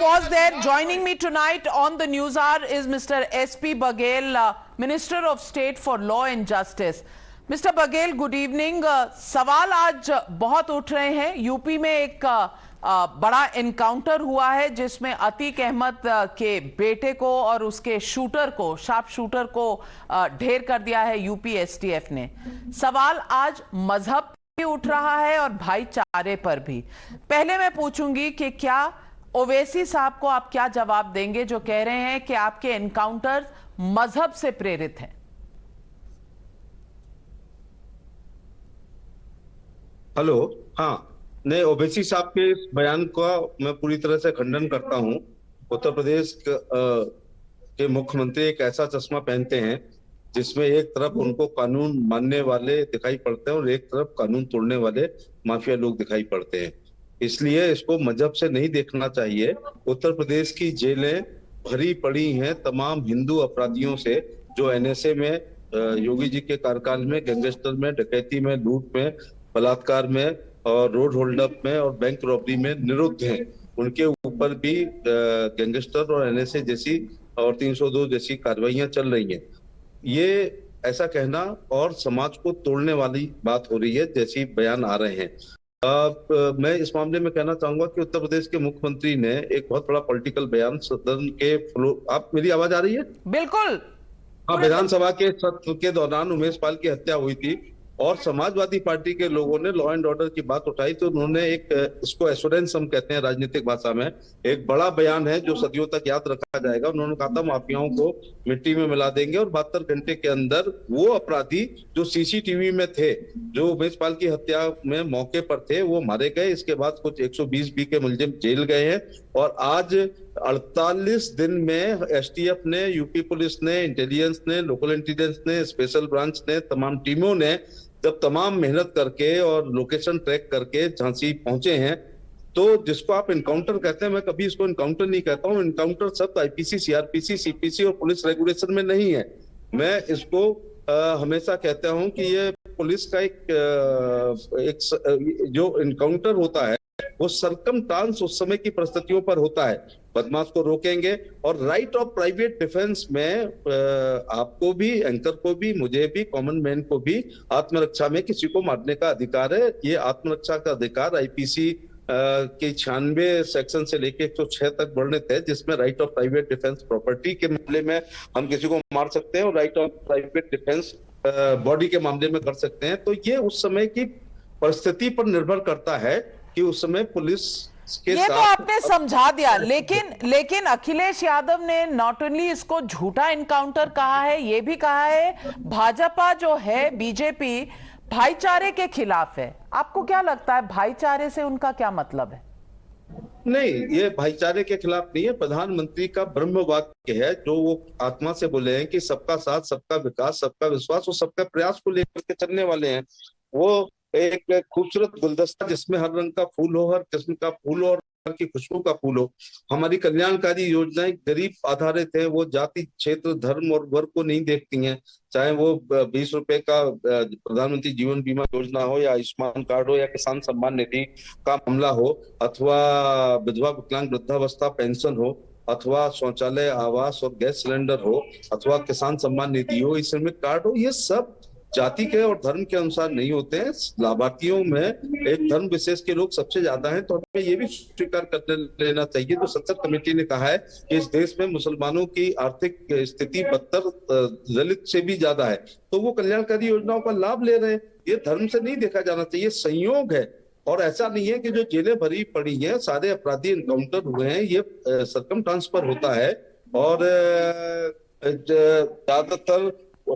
pause there. Joining me tonight on the News Hour is Mr. S.P. Baghel, Minister of State for Law and Justice. Mr. Baghel, good evening. सवाल आज बहुत उठ रहे हैं। UP में एक बड़ा एनकाउंटर हुआ है जिसमें अतीक अहमद के बेटे को और उसके शूटर को, शार्प शूटर को ढेर कर दिया है यूपी एसटीएफ ने। सवाल आज मजहब भी उठ रहा है और भाईचारे पर भी। पहले मैं पूछूंगी कि क्या ओवैसी साहब को आप क्या जवाब देंगे जो कह रहे हैं कि आपके एनकाउंटर मजहब से प्रेरित हैं? हेलो। हाँ, नहीं, ओवैसी साहब के इस बयान का मैं पूरी तरह से खंडन करता हूं। उत्तर प्रदेश के मुख्यमंत्री एक ऐसा चश्मा पहनते हैं जिसमें एक तरफ उनको कानून मानने वाले दिखाई पड़ते हैं और एक तरफ कानून तोड़ने वाले माफिया लोग दिखाई पड़ते हैं। इसलिए इसको मजहब से नहीं देखना चाहिए। उत्तर प्रदेश की जेलें भरी पड़ी हैं तमाम हिंदू अपराधियों से जो एनएसए में, योगी जी के कार्यकाल में गैंगस्टर में, डकैती में, लूट में, बलात्कार में और रोड होल्डअप में और बैंक रॉबरी में निरुद्ध हैं। उनके ऊपर भी गैंगस्टर और एनएसए जैसी और 302 जैसी कार्रवाइयां चल रही हैं। ये ऐसा कहना और समाज को तोड़ने वाली बात हो रही है जैसी बयान आ रहे हैं। मैं इस मामले में कहना चाहूंगा कि उत्तर प्रदेश के मुख्यमंत्री ने एक बहुत बड़ा पॉलिटिकल बयान सदन के आप मेरी आवाज आ रही है? बिल्कुल। हाँ, विधानसभा के सत्र के दौरान उमेश पाल की हत्या हुई थी और समाजवादी पार्टी के लोगों ने लॉ एंड ऑर्डर की बात उठाई तो उन्होंने एक, इसको एश्योरेंस हम कहते हैं राजनीतिक भाषा में, एक बड़ा बयान है जो सदियों तक याद रखा जाएगा। उन्होंने कहा था माफियाओं को मिट्टी में मिला देंगे और 72 घंटे के अंदर वो अपराधी जो सीसीटीवी में थे, जो उमेश पाल की हत्या में मौके पर थे, वो मारे गए। इसके बाद कुछ 120 बी के मुलजिम जेल गए हैं और आज 48 दिन में एसटीएफ ने, यूपी पुलिस ने, इंटेलिजेंस ने, लोकल इंटेलिजेंस ने, स्पेशल ब्रांच ने, तमाम टीमों ने जब तमाम मेहनत करके और लोकेशन ट्रैक करके झांसी पहुंचे हैं, तो जिसको आप इनकाउंटर कहते हैं, मैं कभी इसको इनकाउंटर नहीं कहता हूं। इनकाउंटर शब्द आईपीसी, सीआरपीसी, सीपीसी और पुलिस रेगुलेशन में नहीं है। मैं इसको हमेशा कहता हूं कि ये पुलिस का एक जो इनकाउंटर होता है वो सरकमस्टांस उस समय की परिस्थितियों पर होता है। बदमाश को रोकेंगे और राइट ऑफ प्राइवेट डिफेंस में आपको भी, एंकर को भी, मुझे भी, कॉमन मैन को भी आत्मरक्षा में किसी को मारने का अधिकार है। ये आत्मरक्षा का अधिकार आईपीसी के 96 सेक्शन से लेके 106 तक वर्णित है, जिसमें right of private defence property के मामले में हम किसी को मार सकते हैं और right of private defence body के मामले में कर सकते हैं। तो ये उस समय की परिस्थिति पर निर्भर करता है कि उस समय पुलिस के ये साथ। तो आपने समझा दिया, लेकिन अखिलेश यादव ने नॉट ओनली इसको झूठा इनकाउंटर कहा है, ये भी कहा है भाजपा जो है, बीजेपी भाईचारे के खिलाफ है। आपको क्या लगता है भाईचारे से उनका क्या मतलब है? नहीं, ये भाईचारे के खिलाफ नहीं है। प्रधानमंत्री का ब्रह्म वाक्य है जो वो आत्मा से बोले हैं कि सबका साथ, सबका विकास, सबका विश्वास और सबका प्रयास को लेकर के चलने वाले हैं। वो एक खूबसूरत गुलदस्ता जिसमें हर रंग का फूल हो, हर किस्म का फूल हो और हर की खुशबू का फूल हो। हमारी कल्याणकारी योजनाएं गरीब आधारित है, वो जाति, क्षेत्र, धर्म और वर्ग को नहीं देखती हैं। चाहे वो 20 रुपए का प्रधानमंत्री जीवन बीमा योजना हो या आयुष्मान कार्ड हो या किसान सम्मान निधि का मामला हो अथवा विधवा विकलांग वृद्धावस्था पेंशन हो अथवा शौचालय, आवास और गैस सिलेंडर हो अथवा किसान सम्मान निधि हो, श्रमिक कार्ड हो, ये सब जाति के और धर्म के अनुसार नहीं होते हैं। लाभार्थियों में एक धर्म विशेष के लोग सबसे ज्यादा हैं, तो हमें ये भी स्वीकार कर लेना चाहिए। तो संसद कमेटी ने कहा है कि इस देश में मुसलमानों की आर्थिक स्थिति बदतर दलित से भी ज्यादा है, तो वो कल्याणकारी योजनाओं का लाभ ले रहे हैं। ये धर्म से नहीं देखा जाना चाहिए, संयोग है। और ऐसा नहीं है कि जो जेलें भरी पड़ी हैं, सारे अपराधी इनकाउंटर हुए हैं, ये सरकमस्टांस पर होता है और ज्यादातर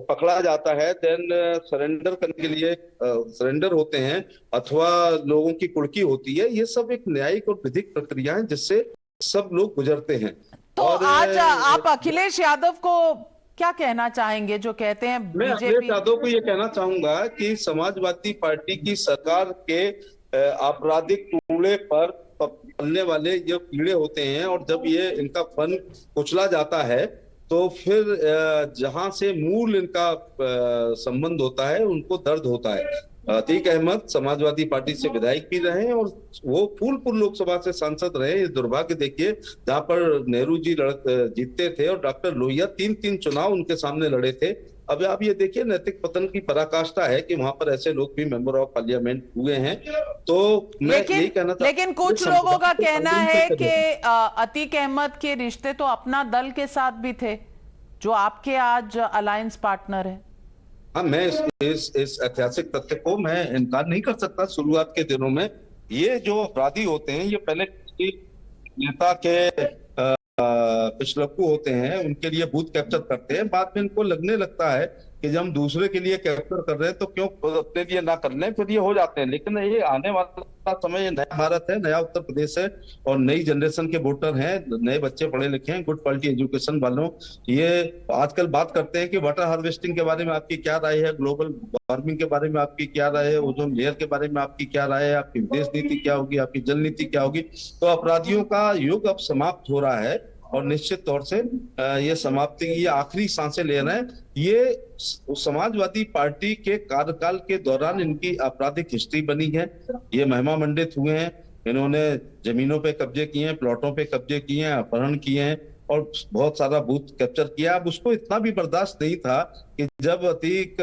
पकड़ा जाता है, देन सरेंडर करने के लिए सरेंडर होते हैं अथवा लोगों की कुर्की होती है। ये सब एक न्यायिक और विधिक प्रक्रिया है जिससे सब लोग गुजरते हैं। तो और आज आप अखिलेश यादव को क्या कहना चाहेंगे जो कहते हैं मैं अखिलेश यादव को ये कहना चाहूंगा कि समाजवादी पार्टी की सरकार के आपराधिक टुकड़े पर पलने वाले जो कीड़े होते हैं और जब ये इनका फन कुचला जाता है तो फिर जहां से मूल इनका संबंध होता है उनको दर्द होता है। अतीक अहमद समाजवादी पार्टी से विधायक भी रहे और वो फूलपुर लोकसभा से सांसद रहे। ये दुर्भाग्य देखिए, जहां पर नेहरू जी जीतते थे और डॉक्टर लोहिया 3-3 चुनाव उनके सामने लड़े थे। अब आप ये देखिए, नैतिक पतन की पराकाष्ठा है कि वहां पर ऐसे लोग भी मेंबर ऑफ पार्लियामेंट हुए हैं। तो मैं यही कहना चाहता हूं, लेकिन कुछ लोगों का कहना है कि अतीक अहमद के रिश्ते तो अपना दल के साथ भी थे, जो आपके आज अलायंस पार्टनर है। हाँ, मैं इस ऐतिहासिक तथ्य को मैं इनकार नहीं कर सकता। शुरुआत के दिनों में ये जो अपराधी होते हैं, ये पहले नेता के पिछलक्कू होते हैं, उनके लिए बूथ कैप्चर करते हैं। बाद में इनको लगने लगता है कि जब हम दूसरे के लिए कैप्चर कर रहे हैं तो क्यों अपने लिए ना कर लें, फिर ये हो जाते हैं। लेकिन ये आने वाला समय, ये नया भारत है, नया उत्तर प्रदेश है और नई जनरेशन के वोटर हैं, नए बच्चे पढ़े लिखे हैं, गुड क्वालिटी एजुकेशन वालों। ये आजकल बात करते हैं कि वाटर हार्वेस्टिंग के बारे में आपकी क्या राय है, ग्लोबल वार्मिंग के बारे में आपकी क्या राय है, ओजोन लेयर के बारे में आपकी क्या राय है, आपकी विदेश नीति क्या होगी, आपकी जल नीति क्या होगी। तो अपराधियों का युग अब समाप्त हो रहा है और निश्चित तौर से ये समाप्ति की आखिरी सांसें ले रहे हैं। ये समाजवादी पार्टी के कार्यकाल के दौरान इनकी आपराधिक हिस्ट्री बनी है। ये महिमा मंडित हुए हैं, इन्होंने जमीनों पे कब्जे किए हैं, प्लॉटों पे कब्जे किए हैं, अपहरण किए हैं और बहुत सारा बूथ कैप्चर किया। अब उसको इतना भी बर्दाश्त नहीं था कि जब अतीक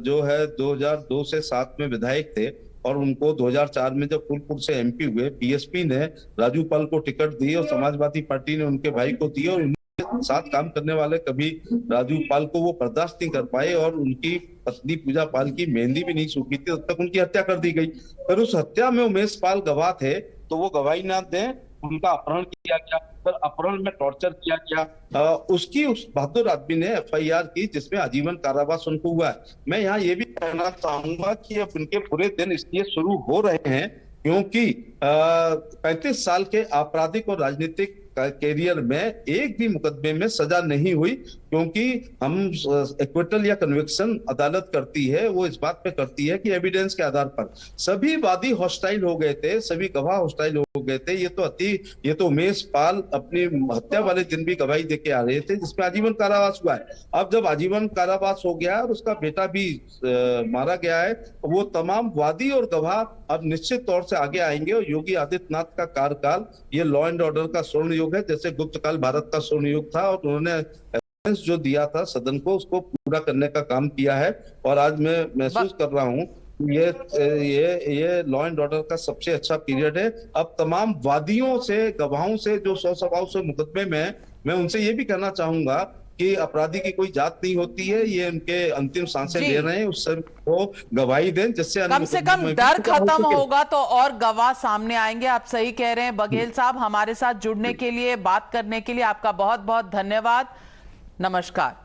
जो है 2002 से 7 में विधायक थे और उनको 2004 में जब फूलपुर से एमपी हुए, बीएसपी ने राजू पाल को टिकट दी और समाजवादी पार्टी ने उनके भाई को दी और उनके साथ काम करने वाले कभी राजू पाल को वो बर्दाश्त नहीं कर पाए और उनकी पत्नी पूजा पाल की मेहंदी भी नहीं सूखी थी, तब तक उनकी हत्या कर दी गई। फिर उस हत्या में उमेश पाल गवाह थे, तो वो गवाही ना दें, उनका अपहरण किया गया, फिर अपहरण में टॉर्चर किया गया। उसकी उस बहादुर आदमी ने एफआईआर की जिसमें आजीवन कारावास उनको हुआ है। मैं यहाँ ये भी कहना चाहूंगा कि अब उनके बुरे दिन इसलिए शुरू हो रहे हैं क्योंकि 35 साल के आपराधिक और राजनीतिक कैरियर में एक भी मुकदमे में सजा नहीं हुई, क्योंकि हम एक्विटल या कन्विक्शन अदालत करती है, वो इस बात पे करती है कि एविडेंस के आधार पर। सभी वादी हॉस्टाइल हो गए थे, सभी गवाह हॉस्टाइल हो गए थे। ये तो उमेश पाल अपनी हत्या वाले दिन भी गवाही देके आ रहे थे, जिसमें आजीवन कारावास हुआ है। अब जब आजीवन कारावास हो गया और उसका बेटा भी मारा गया है, वो तमाम वादी और गवाह अब निश्चित तौर से आगे आएंगे और योगी आदित्यनाथ का कार्यकाल ये लॉ एंड ऑर्डर का स्वर्ण युग है, जैसे गुप्त काल भारत का स्वर्ण युग था और उन्होंने जो दिया था सदन को, उसको पूरा करने का काम किया है। और आज मैं महसूस कर रहा हूं ये लॉ एंड ऑर्डर का सबसे अच्छा पीरियड है। अब तमाम वादियों से, गवाहों से जो 100 सवाओं से मुकदमे में, मैं उनसे ये भी कहना चाहूंगा कि अपराधी की कोई जात नहीं होती है। ये उनके अंतिम सांसें ले रहे हैं, उससे वो गवाही दें जिससे कम से कम डर खत्म होगा तो और गवाह सामने आएंगे। आप सही कह रहे हैं बघेल साहब। हमारे साथ जुड़ने के लिए, बात करने के लिए आपका बहुत बहुत धन्यवाद। नमस्कार।